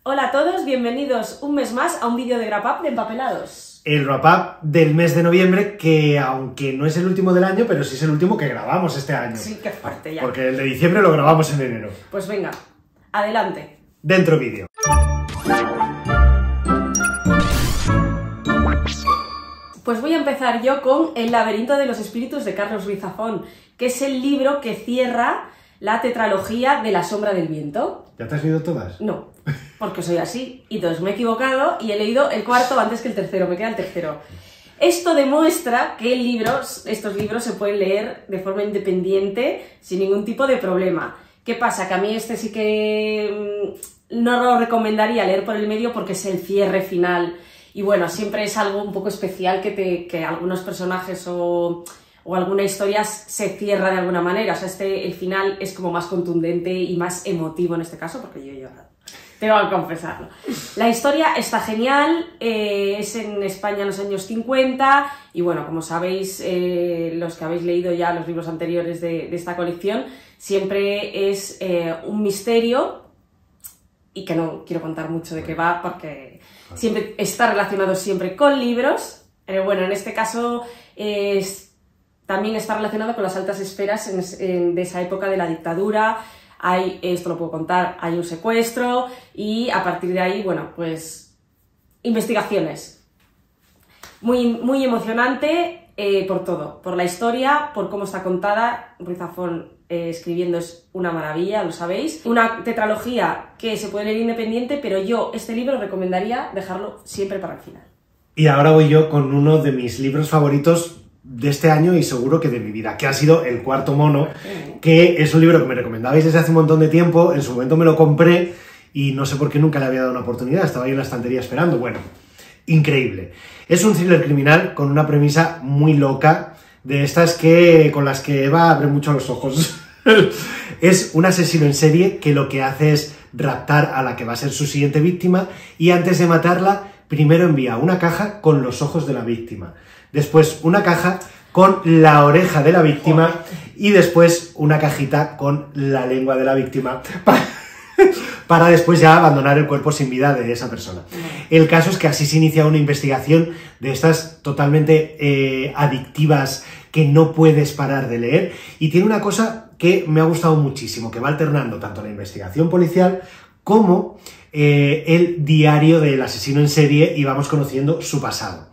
Hola a todos, bienvenidos un mes más a un vídeo de wrap-up de Empapelados. El wrap-up del mes de noviembre, que aunque no es el último del año, pero sí es el último que grabamos este año. Sí, qué fuerte ya. Porque el de diciembre lo grabamos en enero. Pues venga, adelante. Dentro vídeo. Pues voy a empezar yo con El laberinto de los espíritus de Carlos Ruiz Zafón, que es el libro que cierra la tetralogía de La sombra del viento. ¿Ya te has leído todas? No, porque soy así, y entonces me he equivocado y he leído el cuarto antes que el tercero, me queda el tercero. Esto demuestra que estos libros se pueden leer de forma independiente, sin ningún tipo de problema. ¿Qué pasa? Que a mí este sí que no lo recomendaría leer por el medio porque es el cierre final. Y bueno, siempre es algo un poco especial que algunos personajes o alguna historia se cierra de alguna manera. O sea, el final es como más contundente y más emotivo en este caso, porque yo he llorado. Tengo que confesarlo. La historia está genial, es en España en los años 50 y bueno, como sabéis, los que habéis leído ya los libros anteriores de esta colección, siempre es un misterio y que no quiero contar mucho de qué va porque siempre está relacionado siempre con libros. Bueno, en este caso también está relacionado con las altas esferas de esa época de la dictadura. Esto lo puedo contar, hay un secuestro y a partir de ahí, bueno, pues investigaciones. Muy emocionante por todo, por la historia, por cómo está contada. Ruiz Zafón escribiendo es una maravilla, lo sabéis. Una tetralogía que se puede leer independiente, pero yo este libro recomendaría dejarlo siempre para el final. Y ahora voy yo con uno de mis libros favoritos de este año y seguro que de mi vida, que ha sido El cuarto mono, que es un libro que me recomendabais desde hace un montón de tiempo. En su momento me lo compré y no sé por qué nunca le había dado una oportunidad, estaba ahí en la estantería esperando. Bueno, increíble. Es un thriller criminal con una premisa muy loca, de estas con las que Eva abre mucho los ojos. Es un asesino en serie que lo que hace es raptar a la que va a ser su siguiente víctima y antes de matarla, primero envía una caja con los ojos de la víctima, después una caja con la oreja de la víctima y después una cajita con la lengua de la víctima para después ya abandonar el cuerpo sin vida de esa persona. El caso es que así se inicia una investigación de estas totalmente adictivas que no puedes parar de leer y tiene una cosa que me ha gustado muchísimo, que va alternando tanto la investigación policial como el diario del asesino en serie y vamos conociendo su pasado.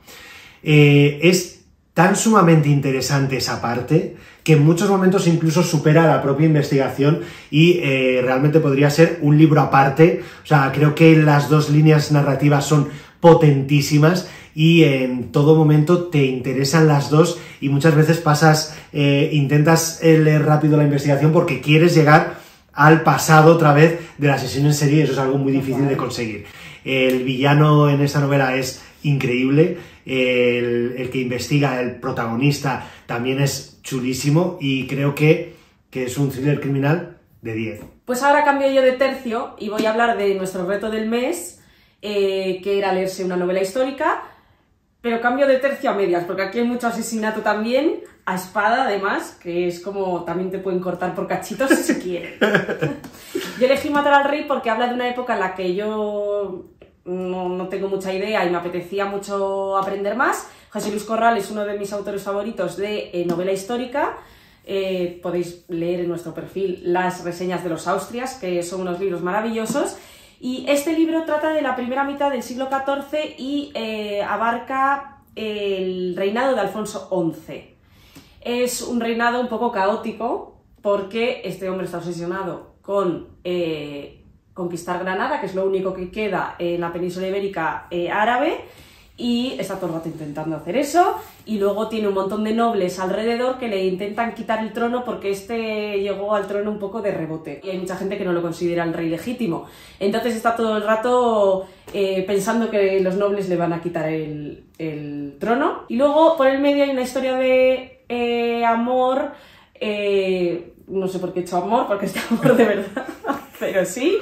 Es tan sumamente interesante esa parte que en muchos momentos incluso supera la propia investigación y realmente podría ser un libro aparte. O sea, creo que las dos líneas narrativas son potentísimas y en todo momento te interesan las dos y muchas veces intentas leer rápido la investigación porque quieres llegar al pasado otra vez del asesino en serie y eso es algo muy difícil de conseguir. El villano en esta novela es increíble, el que investiga, el protagonista, también es chulísimo y creo que es un thriller criminal de 10. Pues ahora cambio yo de tercio y voy a hablar de nuestro reto del mes, que era leerse una novela histórica, pero cambio de tercio a medias, porque aquí hay mucho asesinato también, a espada además, que es como también te pueden cortar por cachitos si se quieren. Yo elegí Matar al Rey porque habla de una época en la que yo no tengo mucha idea y me apetecía mucho aprender más. José Luis Corral es uno de mis autores favoritos de novela histórica. Podéis leer en nuestro perfil las reseñas de los Austrias, que son unos libros maravillosos. Y este libro trata de la primera mitad del siglo XIV y abarca el reinado de Alfonso XI. Es un reinado un poco caótico porque este hombre está obsesionado con conquistar Granada, que es lo único que queda en la península ibérica árabe, y está todo el rato intentando hacer eso, y luego tiene un montón de nobles alrededor que le intentan quitar el trono porque este llegó al trono un poco de rebote, y hay mucha gente que no lo considera el rey legítimo, entonces está todo el rato pensando que los nobles le van a quitar el trono. Y luego por el medio hay una historia de amor, no sé por qué he hecho amor, porque es amor de verdad, pero sí,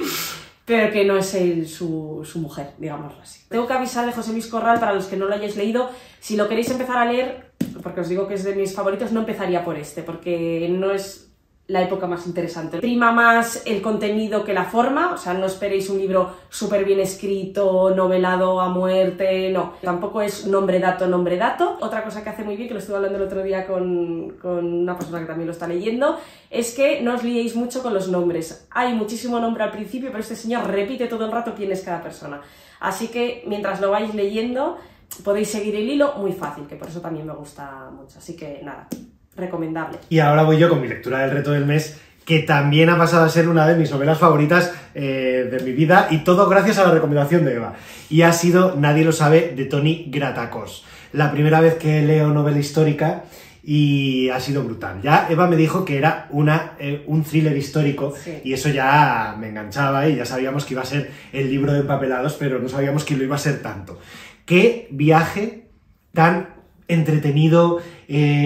pero que no es su mujer, digámoslo así. Tengo que avisar de José Luis Corral, para los que no lo hayáis leído, si lo queréis empezar a leer, porque os digo que es de mis favoritos, no empezaría por este, porque no es la época más interesante. Prima más el contenido que la forma, o sea, no esperéis un libro súper bien escrito, novelado a muerte, no. Tampoco es nombre, dato, nombre, dato. Otra cosa que hace muy bien, que lo estuve hablando el otro día con una persona que también lo está leyendo, es que no os liéis mucho con los nombres. Hay muchísimo nombre al principio, pero este señor repite todo el rato quién es cada persona. Así que, mientras lo vais leyendo, podéis seguir el hilo muy fácil, que por eso también me gusta mucho. Así que, nada, recomendable. Y ahora voy yo con mi lectura del reto del mes, que también ha pasado a ser una de mis novelas favoritas de mi vida, y todo gracias a la recomendación de Eva. Y ha sido Nadie lo sabe, de Toni Gratacós. La primera vez que leo novela histórica y ha sido brutal. Ya Eva me dijo que era un thriller histórico, sí, y eso ya me enganchaba y ya sabíamos que iba a ser el libro de empapelados, pero no sabíamos que lo iba a ser tanto. ¡Qué viaje tan entretenido,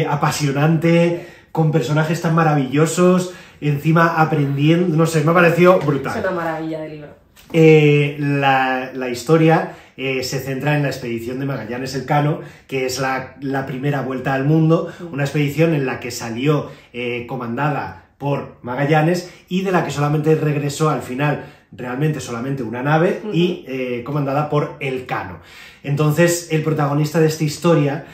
apasionante, con personajes tan maravillosos, encima aprendiendo, no sé, me ha parecido brutal. Es una maravilla de libro. La historia se centra en la expedición de Magallanes Elcano, que es la primera vuelta al mundo, una expedición en la que salió comandada por Magallanes y de la que solamente regresó al final realmente solamente una nave y comandada por Elcano. Entonces el protagonista de esta historia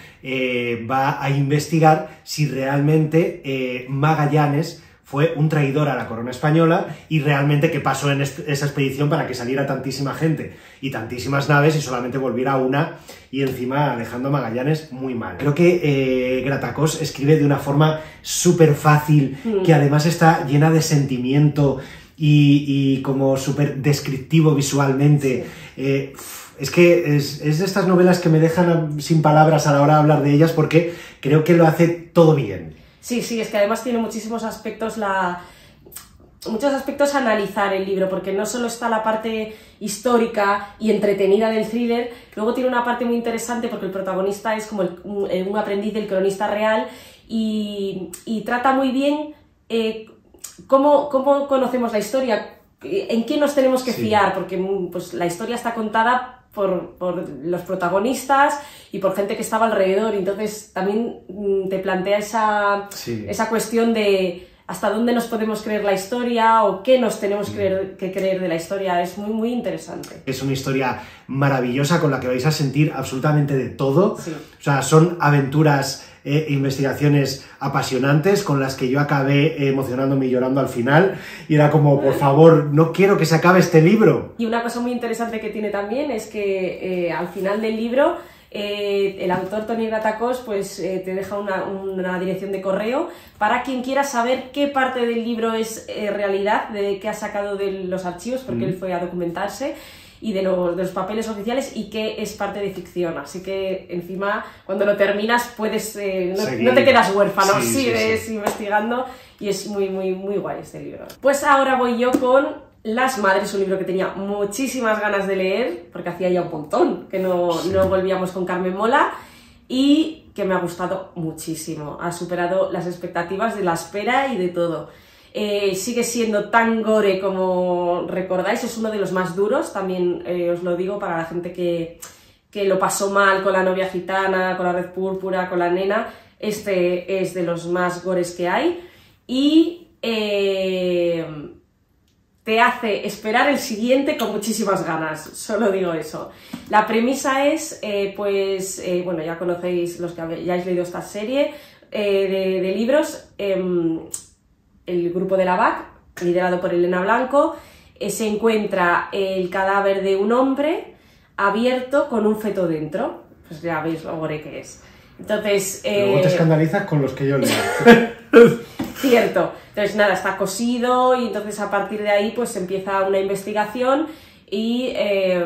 va a investigar si realmente Magallanes fue un traidor a la corona española y realmente qué pasó en esa expedición para que saliera tantísima gente y tantísimas naves y solamente volviera una, y encima dejando a Magallanes muy mal. Creo que Gratacós escribe de una forma súper fácil, que además está llena de sentimiento y como súper descriptivo visualmente. Sí. Es que es de estas novelas que me dejan sin palabras a la hora de hablar de ellas, porque creo que lo hace todo bien. Sí, sí, es que además tiene muchísimos aspectos a analizar el libro, porque no solo está la parte histórica y entretenida del thriller, luego tiene una parte muy interesante porque el protagonista es como un aprendiz del cronista real y trata muy bien cómo conocemos la historia, en qué nos tenemos que fiar, porque pues, la historia está contada por los protagonistas y por gente que estaba alrededor, y entonces también te plantea esa cuestión de hasta dónde nos podemos creer la historia o qué nos tenemos que creer de la historia. Es muy, muy interesante. Es una historia maravillosa con la que vais a sentir absolutamente de todo. Sí. O sea, son aventuras e investigaciones apasionantes con las que yo acabé emocionándome y llorando al final, y era como, por favor, no quiero que se acabe este libro. Y una cosa muy interesante que tiene también es que al final del libro el autor Toni Gratacós pues, te deja una dirección de correo para quien quiera saber qué parte del libro es realidad, de qué ha sacado de los archivos, porque él fue a documentarse, y de los papeles oficiales, y qué es parte de ficción. Así que encima cuando lo terminas puedes no te quedas huérfano, sigues investigando, y es muy, muy, muy guay este libro. Pues ahora voy yo con Las Madres, un libro que tenía muchísimas ganas de leer, porque hacía ya un montón que no volvíamos con Carmen Mola, y que me ha gustado muchísimo. Ha superado las expectativas de la espera y de todo. Sigue siendo tan gore como recordáis, es uno de los más duros, también os lo digo para la gente que lo pasó mal con La novia gitana, con La red púrpura, con La nena. Este es de los más gores que hay, y te hace esperar el siguiente con muchísimas ganas, solo digo eso. La premisa es, bueno, ya conocéis los que hayáis leído esta serie de libros. El grupo de la BAC, liderado por Elena Blanco, se encuentra el cadáver de un hombre abierto con un feto dentro. Pues ya veis lo gore que es. Entonces... Luego te escandalizas con los que yo leo. Cierto. Entonces nada, está cosido, y entonces a partir de ahí pues empieza una investigación y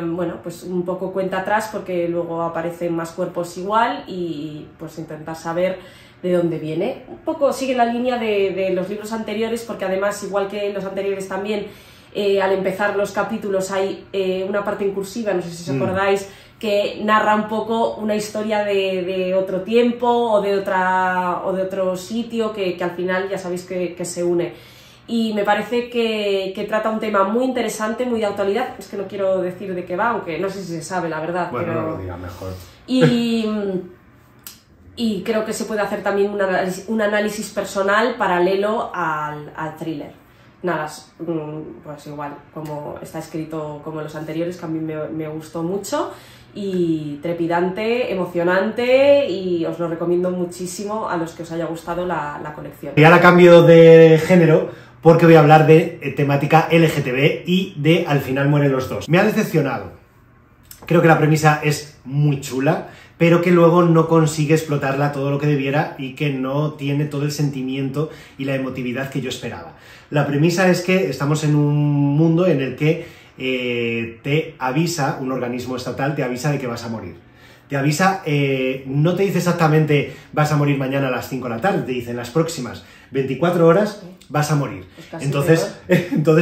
bueno, pues un poco cuenta atrás, porque luego aparecen más cuerpos igual, y pues intentar saber de dónde viene. Un poco sigue la línea de los libros anteriores, porque además, igual que los anteriores también, al empezar los capítulos hay una parte en cursiva, no sé si os acordáis, que narra un poco una historia de otro tiempo o de otro sitio que al final ya sabéis que se une. Y me parece que trata un tema muy interesante, muy de actualidad. Es que no quiero decir de qué va, aunque no sé si se sabe, la verdad. Bueno, pero... no lo diga mejor. y creo que se puede hacer también un análisis personal paralelo al thriller. Nada, pues igual, como está escrito como los anteriores, que a mí me gustó mucho, y trepidante, emocionante, y os lo recomiendo muchísimo a los que os haya gustado la colección. Y ahora cambio de género, porque voy a hablar de temática LGTB y de Al final mueren los dos. Me ha decepcionado. Creo que la premisa es muy chula, pero que luego no consigue explotarla todo lo que debiera y que no tiene todo el sentimiento y la emotividad que yo esperaba. La premisa es que estamos en un mundo en el que te avisa, un organismo estatal te avisa de que vas a morir. Te avisa, no te dice exactamente vas a morir mañana a las 5 de la tarde, te dice en las próximas 24 horas vas a morir. Entonces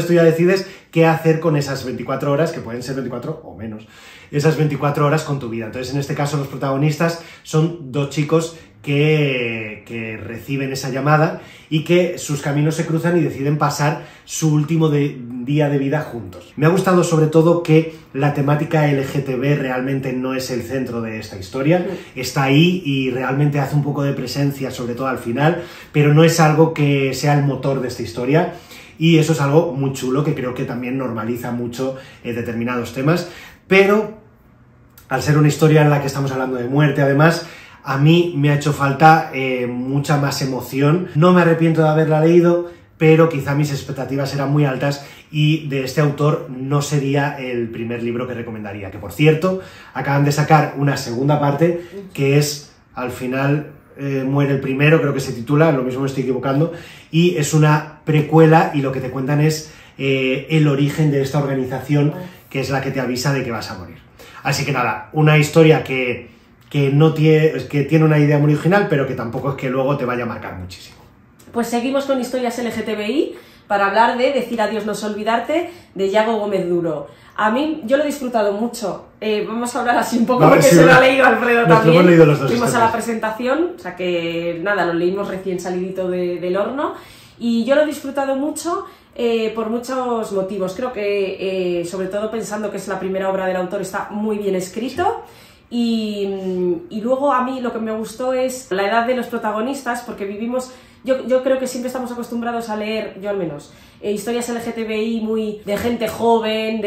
tú ya decides qué hacer con esas 24 horas, que pueden ser 24 o menos, esas 24 horas con tu vida. Entonces, en este caso, los protagonistas son dos chicos que reciben esa llamada y que sus caminos se cruzan y deciden pasar su último día de vida juntos. Me ha gustado sobre todo que la temática LGTB realmente no es el centro de esta historia, está ahí y realmente hace un poco de presencia, sobre todo al final, pero no es algo que sea el motor de esta historia. Y eso es algo muy chulo que creo que también normaliza mucho determinados temas, pero al ser una historia en la que estamos hablando de muerte, además, a mí me ha hecho falta mucha más emoción. No me arrepiento de haberla leído, pero quizá mis expectativas eran muy altas y de este autor no sería el primer libro que recomendaría. Que, por cierto, acaban de sacar una segunda parte que es, al final, muere el primero, creo que se titula, lo mismo me estoy equivocando, y es una precuela y lo que te cuentan es el origen de esta organización que es la que te avisa de que vas a morir. Así que nada, una historia que tiene una idea muy original, pero que tampoco es que luego te vaya a marcar muchísimo. Pues seguimos con historias LGTBI para hablar de Decir adiós no es olvidarte, de Yago Gómez Duro. A mí, yo lo he disfrutado mucho. Vamos a hablar así un poco, porque se lo ha leído Alfredo también. Hemos leído los dos. Fuimos a la presentación, o sea que nada, lo leímos recién salidito del horno. Y yo lo he disfrutado mucho por muchos motivos. Creo que, sobre todo pensando que es la primera obra del autor, está muy bien escrito. Sí. Y luego a mí lo que me gustó es la edad de los protagonistas, porque vivimos... Yo creo que siempre estamos acostumbrados a leer, yo al menos, historias LGTBI muy de gente joven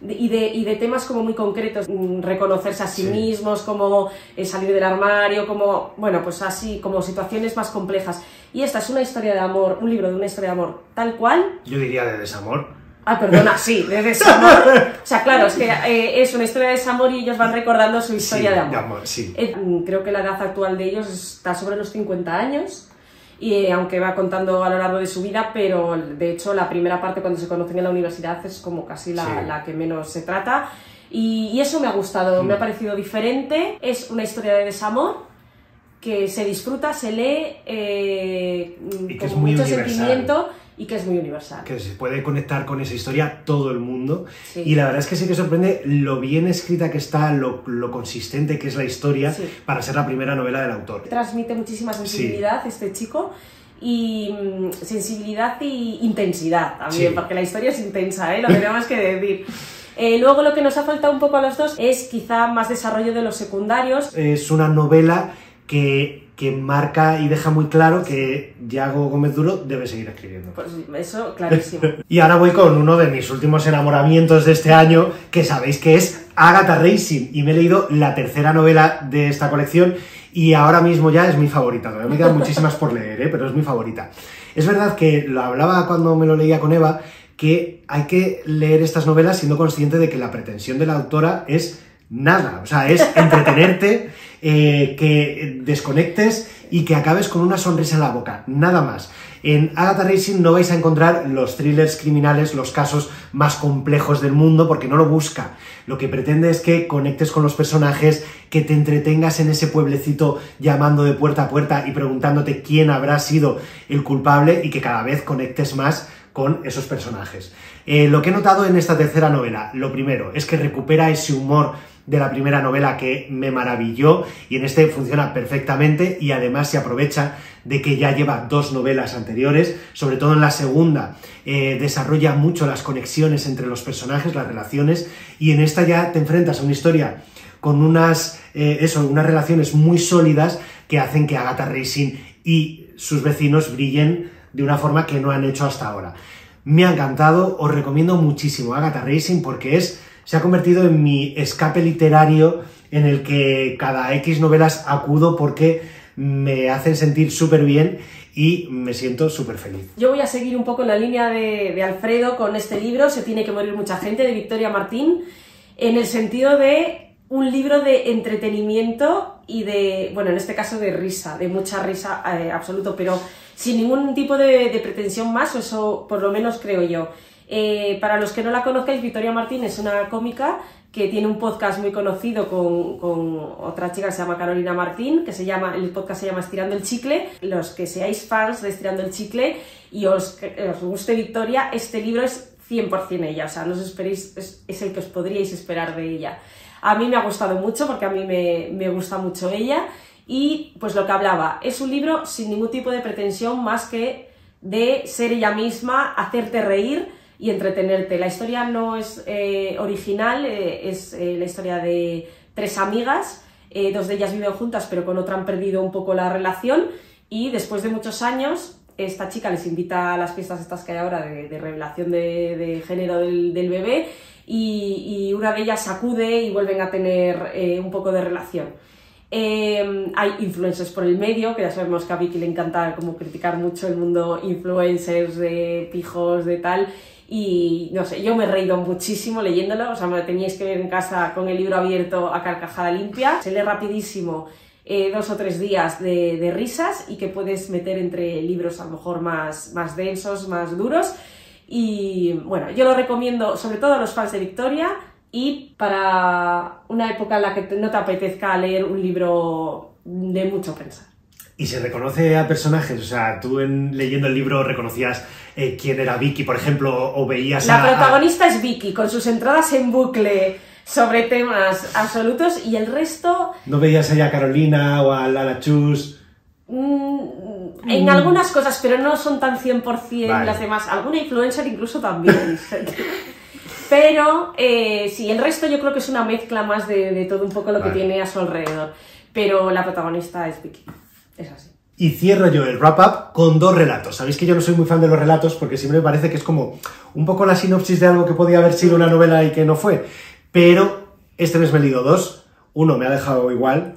y de temas como muy concretos, reconocerse a sí mismos, como salir del armario, como, bueno, pues así, como situaciones más complejas. Y esta es una historia de amor, un libro de una historia de amor tal cual. Yo diría de desamor. Ah, perdona, sí, de desamor. O sea, claro, es que es una historia de desamor y ellos van recordando su historia de amor. Sí. Creo que la edad actual de ellos está sobre los 50 años. Y aunque va contando a lo largo de su vida, pero de hecho la primera parte cuando se conocen en la universidad es como casi la que menos se trata. Y eso me ha gustado, me ha parecido diferente. Es una historia de desamor que se disfruta, se lee y que con mucho sentimiento y que es muy universal. Que se puede conectar con esa historia todo el mundo. Sí. Y la verdad es que sí que sorprende lo bien escrita que está, lo consistente que es la historia para ser la primera novela del autor. Transmite muchísima sensibilidad este chico. Y sensibilidad y intensidad también, porque la historia es intensa, lo tenemos que decir. Luego lo que nos ha faltado un poco a los dos es quizá más desarrollo de los secundarios. Es una novela que marca y deja muy claro que Yago Gómez Duro debe seguir escribiendo. Pues eso, clarísimo. Y ahora voy con uno de mis últimos enamoramientos de este año, que sabéis que es Agatha Racing, y me he leído la tercera novela de esta colección y ahora mismo ya es mi favorita. Todavía me quedan muchísimas por leer, pero es mi favorita. Es verdad que lo hablaba cuando me lo leía con Eva, que hay que leer estas novelas siendo consciente de que la pretensión de la autora es nada, o sea, es entretenerte, que desconectes y que acabes con una sonrisa en la boca, nada más. En Agatha Racing no vais a encontrar los thrillers criminales, los casos más complejos del mundo, porque no lo busca. Lo que pretende es que conectes con los personajes, que te entretengas en ese pueblecito llamando de puerta a puerta y preguntándote quién habrá sido el culpable y que cada vez conectes más con esos personajes. Lo que he notado en esta tercera novela, lo primero, es que recupera ese humor de la primera novela que me maravilló y en este funciona perfectamente y además se aprovecha de que ya lleva dos novelas anteriores, sobre todo en la segunda desarrolla mucho las conexiones entre los personajes, las relaciones, y en esta ya te enfrentas a una historia con unas relaciones muy sólidas que hacen que Agatha Racing y sus vecinos brillen de una forma que no han hecho hasta ahora. Me ha encantado, os recomiendo muchísimo Agatha Racing porque se ha convertido en mi escape literario en el que cada X novelas acudo porque me hacen sentir súper bien y me siento súper feliz. Yo voy a seguir un poco la línea de Alfredo con este libro, Se tiene que morir mucha gente, de Victoria Martín, en el sentido de un libro de entretenimiento y de, bueno, en este caso de risa, de mucha risa absoluto, pero sin ningún tipo de pretensión más, o eso por lo menos creo yo. Para los que no la conozcáis, Victoria Martín es una cómica que tiene un podcast muy conocido con otra chica que se llama Carolina Martín, el podcast se llama Estirando el Chicle. Los que seáis fans de Estirando el Chicle y os guste Victoria, este libro es 100% ella, o sea, no os esperéis, es el que os podríais esperar de ella. A mí me ha gustado mucho porque a mí me gusta mucho ella y pues lo que hablaba, es un libro sin ningún tipo de pretensión más que de ser ella misma, hacerte reír y entretenerte. La historia no es original, es la historia de 3 amigas, 2 de ellas viven juntas pero con otra han perdido un poco la relación y después de muchos años esta chica les invita a las fiestas estas que hay ahora de revelación de género del bebé y una de ellas acude y vuelven a tener un poco de relación. Hay influencers por el medio, que ya sabemos que a Vicky le encanta como criticar mucho el mundo influencers, de pijos, de tal, y no sé, yo me he reído muchísimo leyéndolo, o sea, me lo teníais que ver en casa con el libro abierto a carcajada limpia. Se lee rapidísimo, 2 o 3 días de risas y que puedes meter entre libros a lo mejor más densos, más duros. Y bueno, yo lo recomiendo sobre todo a los fans de Victoria y para una época en la que no te apetezca leer un libro de mucho pensar. Y se reconoce a personajes, o sea, tú leyendo el libro reconocías quién era Vicky, por ejemplo, o veías La protagonista es Vicky, con sus entradas en bucle sobre temas absolutos, y el resto... ¿No veías allá a Carolina o a Lala Chus? En algunas cosas, pero no son tan 100% vale. Las demás. Alguna influencer incluso también. Pero sí, el resto yo creo que es una mezcla más de todo un poco lo que tiene a su alrededor. Pero la protagonista es Vicky. Es así. Y cierro yo el wrap-up con 2 relatos. Sabéis que yo no soy muy fan de los relatos porque siempre me parece que es como un poco la sinopsis de algo que podía haber sido una novela y que no fue. Pero este mes me he leído 2. Uno me ha dejado igual,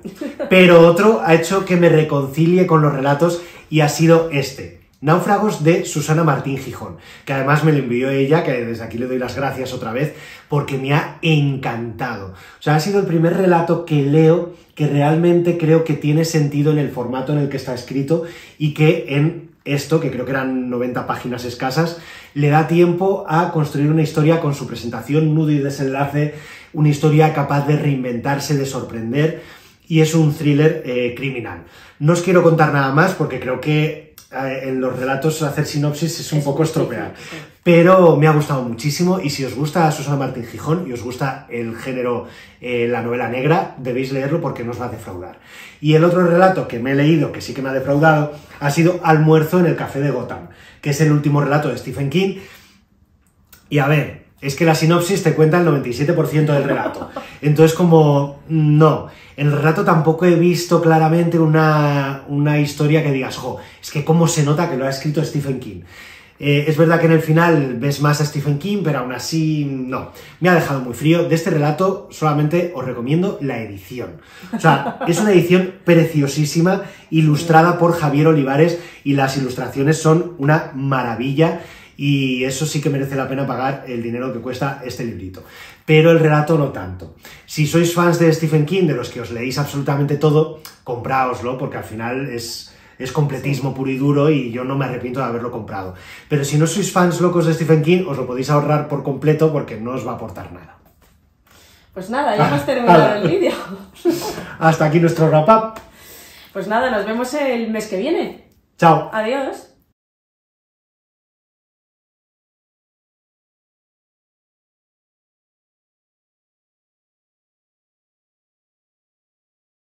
pero otro ha hecho que me reconcilie con los relatos y ha sido este. Náufragos de Susana Martín Gijón, que además me lo envió ella, que desde aquí le doy las gracias otra vez, porque me ha encantado. O sea, ha sido el primer relato que leo que realmente creo que tiene sentido en el formato en el que está escrito y que en esto, que creo que eran 90 páginas escasas, le da tiempo a construir una historia con su presentación, nudo y desenlace, una historia capaz de reinventarse, de sorprender, y es un thriller criminal. No os quiero contar nada más porque creo que en los relatos hacer sinopsis es un poco estropear, pero me ha gustado muchísimo y si os gusta Susana Martín Gijón y os gusta el género, la novela negra, debéis leerlo porque no os va a defraudar. Y el otro relato que me he leído, que sí que me ha defraudado, ha sido Almuerzo en el Café de Gotham, que es el último relato de Stephen King. Y a ver, es que la sinopsis te cuenta el 97% del relato. Entonces, como, no. En el relato tampoco he visto claramente una historia que digas, jo, es que cómo se nota que lo ha escrito Stephen King. Es verdad que en el final ves más a Stephen King, pero aún así, no. Me ha dejado muy frío. De este relato solamente os recomiendo la edición. O sea, es una edición preciosísima, ilustrada por Javier Olivares, y las ilustraciones son una maravilla. Y eso sí que merece la pena pagar el dinero que cuesta este librito. Pero el relato no tanto. Si sois fans de Stephen King, de los que os leéis absolutamente todo, compráoslo, porque al final es completismo puro y duro y yo no me arrepiento de haberlo comprado. Pero si no sois fans locos de Stephen King, os lo podéis ahorrar por completo porque no os va a aportar nada. Pues nada, ya hemos terminado el vídeo. Hasta aquí nuestro wrap-up. Pues nada, nos vemos el mes que viene. Chao. Adiós.